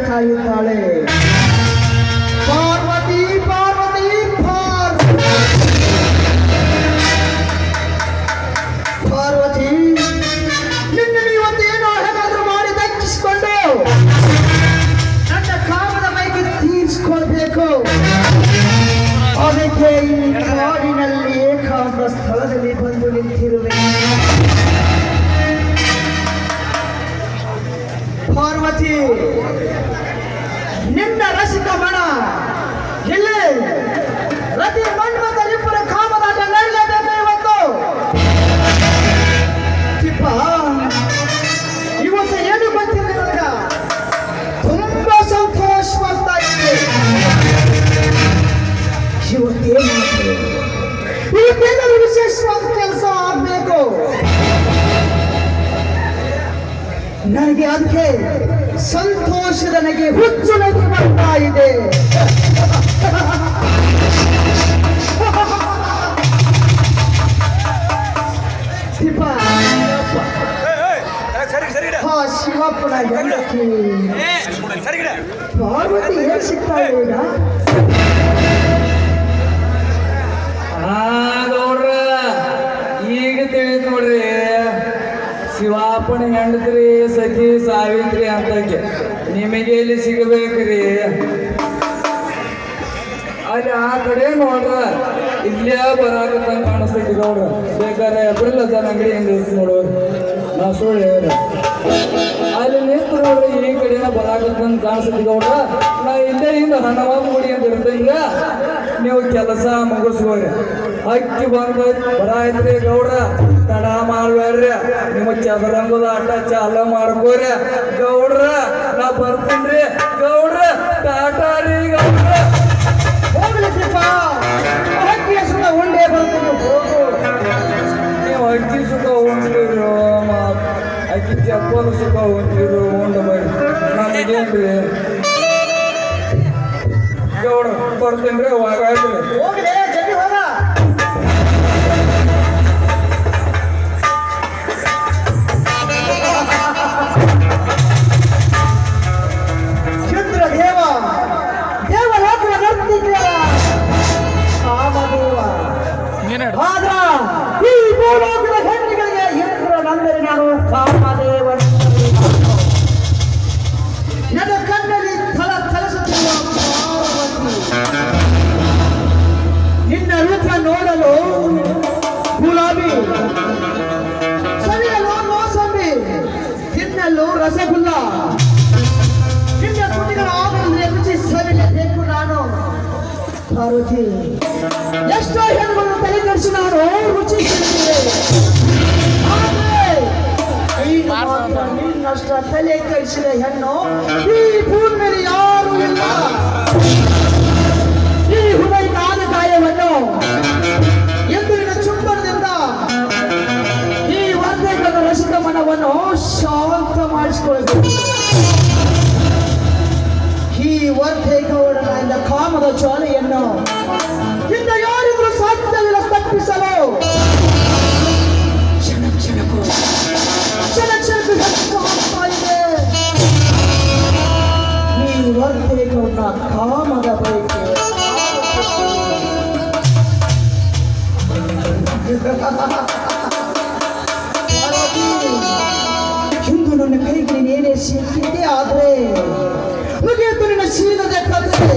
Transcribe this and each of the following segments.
ಕಾಯುತ್ತಾಳೆ. ಪಾರ್ವತಿ ಪಾರ್ವತಿ ಪಾರ್ವತಿ, ನಿನ್ನ ಇವತ್ತೇನೋ ಹೇಗಾದ್ರೂ ಮಾಡಿ ದಕ್ಕಿಸಿಕೊಂಡು ನನ್ನ ಕಾಮದ ಮೈಗೆ ತೀರಿಸಿಕೊಳ್ಬೇಕು. ಅದಕ್ಕೆ ಈ ಕಾಡಿನಲ್ಲಿ ಏಕಾಂತ ಸ್ಥಳದಲ್ಲಿ ಬಂದು ನಿಂತಿರುವೆ. ಪಾರ್ವತಿ, ನಿನ್ನ ರಸಿಕ ಮನ ಇಲ್ಲಿ ರತಿ ಮನ್ಮಥರಿಬ್ಬರ ಕಾಮದಾಟ ನಡೆಯಬೇಕು ಇವತ್ತು. ತಿಪ್ಪ, ಇವತ್ತು ಏನು ಗೊತ್ತಿಲ್ಲ ನನಗ, ತುಂಬಾ ಸಂತೋಷವಾಗ್ತಾ ಇದೆ. ಇವತ್ತೇನಾದ್ರು ವಿಶೇಷವಾದ ಕೆಲಸ ಆಗ್ಬೇಕು ನನಗೆ. ಅದಕ್ಕೆ ಸಂತೋಷದ ನನಗೆ ಹುಚ್ಚು ನಗೆ ಬರ್ತಾ ಇದೆ. ಶಿವಪ್ಪನ ಹೆಂಡತಿ ಪಾರ್ವತಿ ಏನ್ ಸಿಗ್ತಾ ಇಲ್ಲ. ಗೌಡ್ರ, ಈಗ ತಿಳಿದ್ ನೋಡ್ರಿ, ಶಿವಾಪನ ಹೆಂಡತ್ರಿ ಸಖಿ ಸಾವಿತ್ರಿ ಅಂತಕ್ಕೆ ನಿಮಗೆ ಎಲ್ಲಿ ಸಿಗಬೇಕ್ರಿ? ಅಲ್ಲಿ ಆ ಕಡೆ ನೋಡ್ರ ಇಲ್ಲೇ ಬರಾಕತ್ತಂಗ ಕಾಣಿಸ್ತೈತಿ ಗೌಡ್ರ. ಬೇಕಾದ್ರೆ ಏಪ್ರಿಲ್ ಹಜಾರ್ ಅಂಗಡಿ ಹೆಂಗ್ ಐತಿ ನೋಡೋರು, ನಾ ಸುಳ್ಳು ಹೇಳ್ರಿ. ಅಲ್ಲಿ ನಿಂತು ನೋಡ್ರಿ ಈ ಕಡೆನ ಬರಾಕತ್ತಂಗ ಕಾಣಿಸ್ತೈತಿ ಗೌಡ್ರ. ನಾ ಇಲ್ಲೇ ಹಿಂಗ ಹಣವಾದ ಗುಡಿ ಅಂತ ಇರ್ತಂಗ ನೀವು ಕೆಲಸ ಮುಗಿಸ್ಕೋರಿ. ಅಕ್ಕಿ ಬಂದು ಬರಾಯ್ತ್ರಿ ಗೌಡ್ರ, ತಡ ಮಾಡ್ಬೇಡ್ರಿ. ನಿಮ್ಮ ಚದರಂಗದ ಆಟ ಚಾಲ ಮಾಡ್ಕೋರಿ ಗೌಡ್ರ. ನಾ ಬರ್ತೀನ್ರಿ ಗೌಡ್ರ. ಟಾಟಾ ರೀ ಗೌಡ್ರ. ಹೋಗ್ಲಿಪ್ಪ, ಅಕ್ಕಿಯ ಸುಖ ಉಂಡೆ ಬರ್ತೀನಿ ಹೋಗು. ನೀವು ಅಕ್ಕಿ ಸುಖ ಉಂಡಿರು, ಅಕ್ಕಿ ಚಪ್ಪಲ ಸುಖ ಉಂಡಿರು, ಉಂಡು ಬರಿ. ನಮಗೇನ್ರಿ ಗೌಡ್ರ, ಬರ್ತೀನ್ರಿ. ಹೋಗಾಯ್ತ್ರಿ. ಹೋಗ್ಲಿ, ಜಲ್ದಿ ಹೋಗ. ಚಂದ್ರದೇವ, ದೇವರಾತ್ರಿ ನರ್ತಿದ್ದೇವ, ಕಾಮದೇವ. ಆದ್ರ ಈ ಭೂಲೋಕದ ಹೆಣ್ಣಿಗಳಿಗೆ ಇಂದ್ರನಂದರೆ ನಾನು ಕಾಮದೇವ. ನನ್ನ ಕಣ್ಣಲ್ಲಿ ಥಲಸುತ್ತಿರುವ ಪಾರ್ವತಿ, ನಿನ್ನ ರೂಪ ನೋಡಲು ಗುಲಾಬಿ, ಸವಿಯಲು ಮೋಸಂಬಿ, ತಿನ್ನಲು ರಸಗುಲ್ಲ, ನಿನ್ನ ತುಟಿಗಳ ಆವರಣದಲ್ಲಿ ರುಚಿ ಸವಿಯಬೇಕು ನಾನು. ಪಾರ್ವತಿ, ಎಷ್ಟೋ ಹೆಣ್ಣುಗಳನ್ನು ತಲೆ ಕೆಡಿಸಿ ನಾನು ರುಚಿಸುತ್ತಿದ್ದೆ. ನಿನ್ನಷ್ಟ ತಲೆ ಕೆಡಿಸಿದ ಹೆಣ್ಣು ಈ ಭೂಮಿ ಮೇಲೆ ಯಾರೂ ಇಲ್ಲ. ಈ ಹೃದಯದ ಗಾಯವನ್ನು ಎಂದಿನ ಚುಂಬನದಿಂದ ಈ ವರ್ಧಕದ ರಸಿಕ ಮನವನ್ನು ಶಾಂತ ಮಾಡಿಸಿಕೊಳ್ಳಬೇಕು. ಈ ವರ್ಧಕವನ್ನ ಕಾಮದ ಜ್ವಾಲೆಯನ್ನು ಇಂದ ಯಾರಿಗೂ ಸಾಧ್ಯವಿಲ್ಲ ತಪ್ಪಿಸಲು. ಕ್ಷಣ ಕ್ಷಣಕ್ಕೂ ಹೆಚ್ಚು ಆಗ್ತಾ ಇದೆ ಈ ವರ್ಧಕವನ್ನ ಕಾಮದ ಬಯಕೆ. ಪಾರ್ವತಿ, ಇಂದು ನನ್ನ ಕೈಗೆ ನೀನೇ ಸಿಕ್ಕಿದ್ದೆ, ಆದ್ರೆ ಮುಗಿಯಿತು ನಿನ್ನ ಶೀಲದ ಕಥೆ.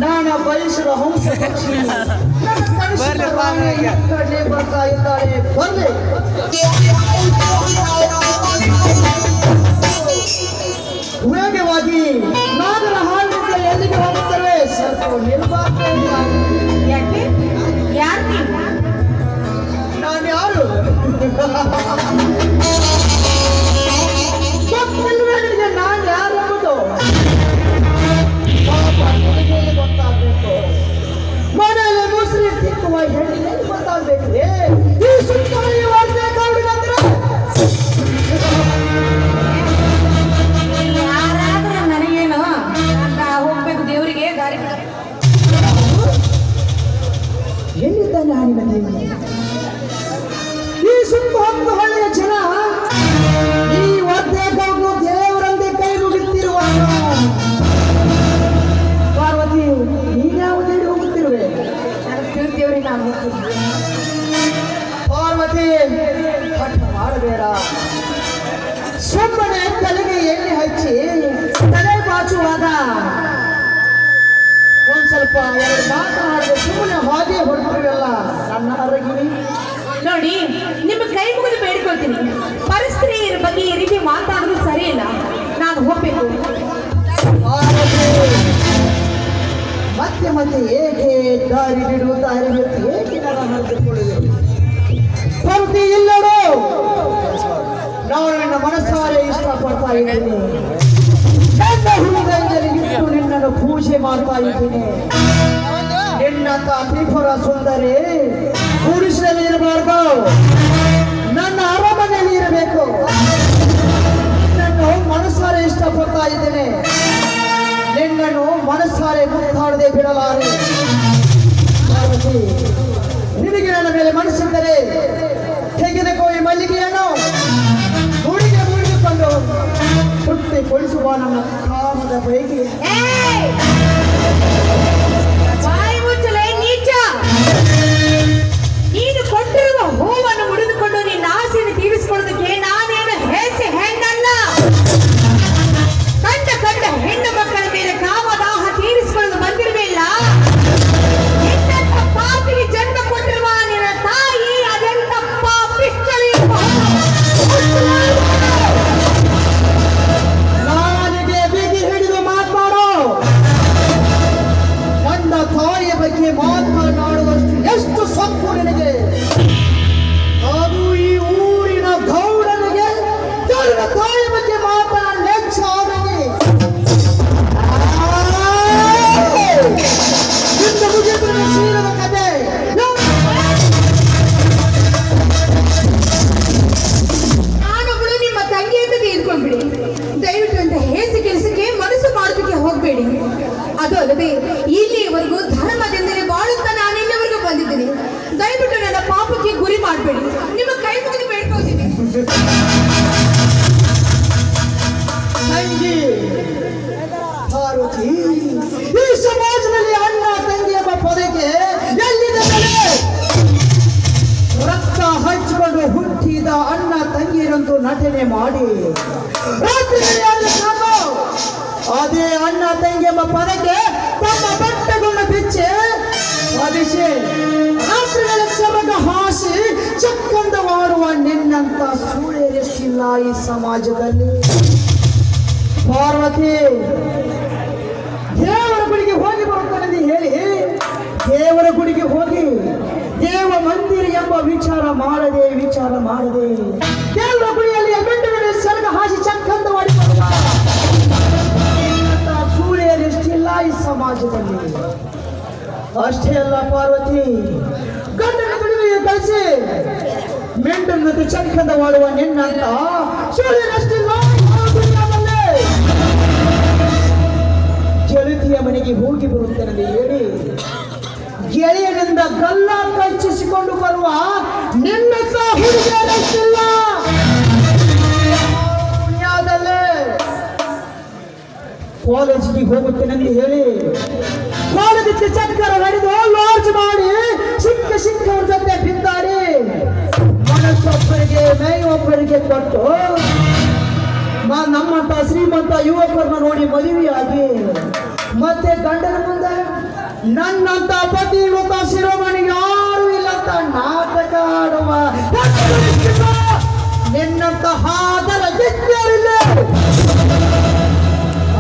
ನಾನು ಬಯಸಿದ ಹಂಸ ಪಕ್ಷಿ ನನ್ನ ಕನಸಿನ ರಾಣಿ ಈ ಕಡೆ ಬರ್ತಾ ಇದ್ದಾಳೆ. ಬರ್ಲಿ. ವೇಗವಾಗಿ ನಾಗರ ಹಾಲಿನಿಂದ ಎಲ್ಲಿಗೆ ಹೋಗುತ್ತವೆ? ಸ್ವಲ್ಪ ನಿಲ್ಬಾರ್ದು. ಯಾಕೆ? ಯಾರು ನೀವು? ನಾನು ಯಾರು? ಗೊತ್ತಿಲ್ಲವೇ ನಾನು ಯಾರು ಎಂಬುದು? ಪಾಪ ನಿನಗೆ ಗೊತ್ತಾಗಬೇಕು. ಮನೆಯಲ್ಲಿ ಮುಸ್ರಿ ತಿಕ್ಕುವ ಹೆಣ್ಣಿಗೆ ಗೊತ್ತಾಗಬೇಕು. ಈ ಸುತ್ತಮುತ್ತ ವರ್ಣಕಾಡಿನಂತರ ಯಾರಾದ್ರೂ ನನಗೇನು ಅಂತ ಹೋಗ್ಬೇಕು ದೇವರಿಗೆ ದಾರಿ ಬಿಡು. ಎಲ್ಲಿದ್ದಾನೆ ಆಡಿನ ದೇವನೇ? ಈ ಸುತ್ತ ಹತ್ತು ಹಳ್ಳಿಯ ಜನ ಈ ಒದ್ದೆಗಳನ್ನು ದೇವರಂತೆ ಕೈ ಮುಗಿತ್ತಿರುವಾಗ ಪಾರ್ವತಿ ನೀನ್ಯಾವುದೇ ಹೋಗುತ್ತಿರುವೆ? ನನಗೆ ತಿಳಿದೇವ್ರಿಗೆ ನಾನು ಹೋಗ್ತೀನಿ. ಪಾರ್ವತಿ ಹಠ ಮಾಡಬೇಡ. ಸುಮ್ಮನೆ ತಲೆಗೆ ಎಣ್ಣೆ ಹಚ್ಚಿ ತಲೆ ಬಾಚುವಾಗ ಒಂದ್ ಸ್ವಲ್ಪ ಎರಡು ಮಾತನಾಡಿದ್ರೆ ಸುಮ್ಮನೆ ಹಾಗೆ ಹೊರಟಿರಲ್ಲ ನನ್ನ ಅರಗಿನಿ. ನೋಡಿ, ನಿಮ್ಮ ಕೈ ಮುಗಿದು ಬೇಡ್ಕೊಳ್ತೀನಿ. ಪರಿಸ್ಥಿತಿಯ ಬಗ್ಗೆ ಈ ರೀತಿ ಮಾತಾಡೋದು ಸರಿ ಇಲ್ಲ. ನಾನು ಹೋಗ್ಬೇಕು. ಪಾರ್ವತಿ, ಮತ್ತೆ ಮತ್ತೆ ಏಕೆ ದಾರಿ ಬಿಡು ದಾರಿ ಬಿಟ್ಟು ಏಕೆ ನಾನು ಹರಿದುಕೊಳ್ಳುವೆ? ಪಾರ್ವತಿ ಇಲ್ಲಡು, ನಾನು ನಿನ್ನ ಮನಸ್ಸಾರೆ ಇಷ್ಟಪಡ್ತಾ ಇದ್ದೀನಿ. ನನ್ನ ಹೃದಯದಲ್ಲಿ ಇಟ್ಟು ನಿನ್ನನ್ನು ಪೂಜೆ ಮಾಡ್ತಾ ಇದ್ದೀನಿ. ನಿನ್ನಂತ ತ್ರಿಪುರ ಸುಂದರಿ ಪುರುಷರಲ್ಲಿ ಇರಬಾರ್ದು, ನನ್ನ ಅರಮನೆಯಲ್ಲಿ ಇರಬೇಕು. ನಿನ್ನನ್ನು ಮನಸ್ಸಾರೆ ಇಷ್ಟಪಡ್ತಾ ಇದ್ದೇನೆ. ನಿನ್ನನ್ನು ಮನಸ್ಸಾರೆ ಮುತ್ತಾಡದೆ ಬಿಡಲಾರೆ. ಪಾರ್ವತಿ, ನಿನಗೆ ನನ್ನ ಮೇಲೆ ಮನಸ್ಸಿದ್ದರೆ ತೆಗೆದುಕೋ ಈ ಮಲ್ಲಿಗೆಯನ್ನು ಗುಡಿಗೆ ಮುಡಿದುಕೊಂಡು ತೃಪ್ತಿಗೊಳಿಸುವ ನನ್ನ ಕಾಮದ ಬೈಗೆ. ಏಯ್! ಬಾಯಿ ಮುಚ್ಚಲೆ ನೀಚ! ನೀನು ಕೊಟ್ಟಿರುವ ಹೂವನ್ನು ಮುಡಿದುಕೊಂಡು ನಿನ್ನ ಆಸೆಯನ್ನು ತೀರಿಸಿಕೊಳ್ಳೋದಕ್ಕೆ ನಾನೇನು ಹೇಸಿ ಹೆಣ್ಣಲ್ಲ. ಕಂಡ ಹೆಣ್ಣು ಮಕ್ಕಳ ಮೇಲೆ ಕಾಮದಾಹ ತೀರಿಸಿಕೊಳ್ಳಲು ಬಂದಿರಲಿಲ್ಲ. ನಿನ್ನಂತ ಪಾಪಿಗೆ ಜನ್ಮ ಕೊಟ್ಟಿರುವ ನಿನ್ನ ತಾಯಿ ಅದೆಂತ ಪಾಪಿಷ್ಟಳಿ. ನಾಲಿಗೆ ಬಿಗಿ ಹಿಡಿದು ಮಾತನಾಡೋ. ನನ್ನ ತಾಯಿಯ ಬಗ್ಗೆ ಮಾತನಾಡುವಷ್ಟು ಎಷ್ಟು ಸೊಕ್ಕು ನಿನಗೆ? ಅದು ಈ ಊರಿನ ಗೌಡನಿಗೆ ತನ್ನ ತಾಯಿಯ ಬಗ್ಗೆ ಮಾತನಾಡಿ ನೆಚ್ಚಾದನೆ. ಇಂದು ಮುಗಿದು ನಿನ್ನ ಶೀಲದ ಕಥೆ. ನಾನೊಬ್ಬಳು ನಿಮ್ಮ ತಂಗಿ ಅಂತ ತಿಳ್ಕೊಂಡ್ಬಿಡಿ. ದಯವಿಟ್ಟು ಅಂತ ಹೇಸಿ ಕೆಲಸಕ್ಕೆ ಮನಸ್ಸು ಮಾಡೋದಕ್ಕೆ ಹೋಗ್ಬೇಡಿ. ಅದು ಅಲ್ಲದೆ ಇಲ್ಲಿಯವರೆಗೂ ಧರ್ಮದಿಂದಲೇ ಬಾಳುತ್ತಾ ನಾನು ಇಲ್ಲಿವರೆಗೂ ಬಂದಿದ್ದೀನಿ. ದಯವಿಟ್ಟು ನನ್ನ ಪಾಪಕ್ಕೆ ಗುರಿ ಮಾಡಬೇಡಿ. ನಿಮ್ಮ ಕೈ ಮುಗಿದು ಬೇಡ್ಕೊಳ್ತೀನಿ. ತಂಗಿ ಪಾರ್ವತಿ, ಈ ಸಮಾಜದಲ್ಲಿ ಅಣ್ಣ ತಂಗಿ ಎಂಬ ಪದಕ್ಕೆ ಎಲ್ಲಿದೆ ಬೆಲೆ? ರಕ್ತ ಹಂಚಿಕೊಂಡು ಹುಟ್ಟಿದ ಅಣ್ಣ ತಂಗಿಯರಂತೂ ನಟನೆ ಮಾಡಿ ರಾತ್ರಿಯಲ್ಲಿ ಸಾಕು ಅದೇ ಅಣ್ಣ ತಂಗಿ ಎಂಬ ಪದಕ್ಕೆ ತಮ್ಮ ಬಟ್ಟೆಗಳನ್ನು ಬಿಚ್ಚಿ ಅದಿಶೆ ರಾತ್ರಿಗಳ ಸೆರಗ ಹಾಸಿ ಚಕ್ಕಂದವಾಡುವ ನಿನ್ನಂತ ಸೂಳೆರೆಷ್ಟಿಲ್ಲ ಈ ಸಮಾಜದಲ್ಲಿ. ಪಾರ್ವತಿ, ದೇವರ ಗುಡಿಗೆ ಹೋಗಿ ಬರುತ್ತಾನೆಂದು ಹೇಳಿ ದೇವರ ಗುಡಿಗೆ ಹೋಗಿ ದೇವ ಮಂದಿರ ಎಂಬ ವಿಚಾರ ಮಾಡದೆ ದೇವರ ಗುಡಿಯಲ್ಲಿ ಬೆಂಡುಗಳ ಸೆರಗ ಹಾಸಿ ಚಕ್ಕಂದ ಮಾಡಿ ಸೂಳೆಯರೆಷ್ಟಿಲ್ಲ ಈ ಸಮಾಜದಲ್ಲಿ. ಅಷ್ಟೇ ಅಲ್ಲ ಪಾರ್ವತಿ, ಗಂಡನ ಗುಡಿಗೆ ಕಳಿಸಿ ಮೆಂಡನ್ನು ಚಕ್ಕಂದ ಮಾಡುವ ನಿನ್ನಂತ ಸೂಳೆಯರೆಷ್ಟಿಲ್ಲ ಈ ದುನಿಯಾದಲ್ಲಿ. ಗೆಳತಿಯ ಮನೆಗೆ ಹೋಗಿ ಬರುತ್ತೇನೆ ಹೇಳಿ ಗೆಳೆಯನಿಂದ ಗಲ್ಲ ಕಚ್ಚಿಸಿಕೊಂಡು ಬರುವ ನಿನ್ನ ಹುಡುಗಿಯರಷ್ಟಿಲ್ಲ ದುನಿಯಾದಲ್ಲೇ. ಕಾಲೇಜಿಗೆ ಹೋಗುತ್ತೇನೆಂದು ಹೇಳಿ ಕಾಲದಕ್ಕೆ ಚಕ್ಕರ ಹೊಡೆದು ಲಾರ್ಜ್ ಮಾಡಿ ಸಿಕ್ಕವ್ರ ಜೊತೆ ಬಿದ್ದಾಡಿ ಮನಸ್ಸೊಬ್ಬರಿಗೆ ಮೇಯೊಬ್ಬರಿಗೆ ಕೊಟ್ಟು ನಮ್ಮಂತ ಶ್ರೀಮಂತ ಯುವಕರನ್ನ ನೋಡಿ ಮದುವೆಯಾಗಿ ಮತ್ತೆ ಗಂಡನ ಮುಂದೆ ನನ್ನಂತ ಪತಿ ಇವತ್ತ ಶಿರೋಮಣಿ ಯಾರು ಇಲ್ಲಂತ ನಾಟಕ ಆಡುವ ನಿನ್ನಂತ ಹಾದರ ಗೆದ್ದರಿಲ್ಲ.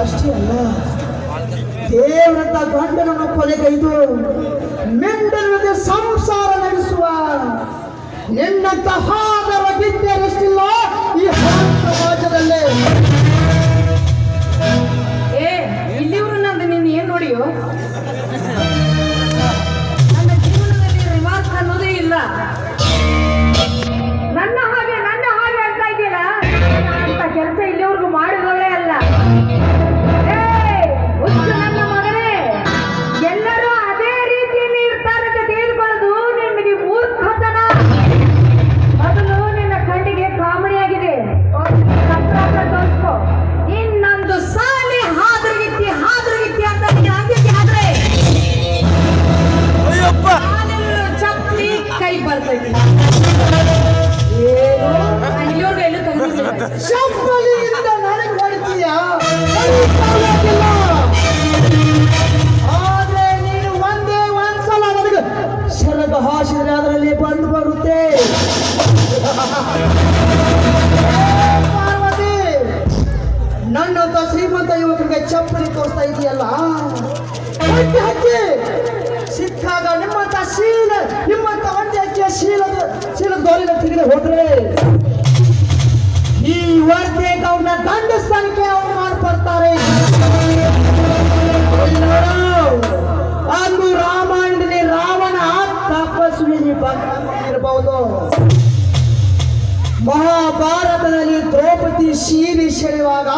ಅಷ್ಟೇ ಅಲ್ಲ, ದೇವರಂತ ಗಂಡನನ್ನು ಕೊಲೆಗೈದು ಮೆಂಡನದ ಸಂಸಾರ ನಡೆಸುವ ನಿನ್ನಂತ ಹಾದರ ಗೆದ್ದರಷ್ಟಿಲ್ಲ ಈ ಸಮಾಜದಲ್ಲೇ. ಇಲ್ಲಿವ್ರು ನಂದು ನೀನು ಏನ್ ನೋಡಿಯೋ, ನನ್ನ ಜೀವನದಲ್ಲಿ ರಿಮಾರ್ಕ್ ಅನ್ನೋದೇ ಇಲ್ಲ. ನನ್ನ ಹಾಗೆ ಅಂತ ಇದೆಯಲ್ಲ, ಅಂತ ಕೆಲಸ ಇಲ್ಲಿವರೆಗೂ ಮಾಡಿದವಳೇ ಅಲ್ಲ. ಹುಚ್ಚು ನನ್ನ ಮಗನೇ, ಎಲ್ಲರೂ ಅದೇ ರೀತಿಯಲ್ಲಿ ಇರ್ತಾರೆ ಅಂತ ತಿಳಿದುಕೊಳ್ಳೋದು ನಿನಗೆ ಮೂರ್ಖತನ. ಮೊದಲು ನಿನ್ನ ಕಣ್ಣಿಗೆ ಕಾಮಿಡಿ ಆಗಿದೆ, ತೋರಿಸ್ಕೋ. ಇನ್ನೊಂದು ಸಾಲಿ ಹಾದ್ರಗಿತ್ತಿ ಅಂತ ನೀನು ಆಗಿದ್ದೆ ಆದ್ರೆ ಚಪ್ಪಲಿ ಕೈ ಬರ್ತೈತಿ. ಇಲ್ಲಿವರೆಗೂ ಎಲ್ಲೂ ತಂದಿಲ್ಲ. ಚಪ್ಪಲಿಯಿಂದ ನನಗೆ ಹೊಡಿತೀಯ, ಆದ್ರೆ ನೀನು ಒಂದ್ಸಲ ನನಗೆ ಸೆರಗ ಹಾಸಿದ್ರೆ ಅದರಲ್ಲಿ ಬಂದು ಬರುತ್ತೆ. ಪಾರ್ವತಿ, ನನ್ನಂತ ಶ್ರೀಮಂತ ಯುವಕರಿಗೆ ಚಪ್ಪಲಿ ತೋರಿಸ್ತಾ ಇದೆಯಲ್ಲ, ಹಕ್ಕಿ ಸಿಕ್ಕಾಗ ನಿಮ್ಮಂತ ಒಂದೇ ಹಕ್ಕಿಯ ಶೀಲದ ದೋಲಿನ ತೆಗೆದು ಹೋದ್ರೆ ಈ ವರ್ಧೆಗೆ ಅವ್ರನ್ನ ದಂಡಿಸ್ತಾನಕ್ಕೆ ಅವ್ರು ಮಾಡ್ಬರ್ತಾರೆ. ಅಂದು ರಾಮಾಯಣದಲ್ಲಿ ರಾವಣ ತಪಸ್ವಿನಿ ಇರಬಹುದು, ಮಹಾಭಾರತದಲ್ಲಿ ದ್ರೌಪದಿ ಸೀರೆ ಸೆಳೆಯುವಾಗ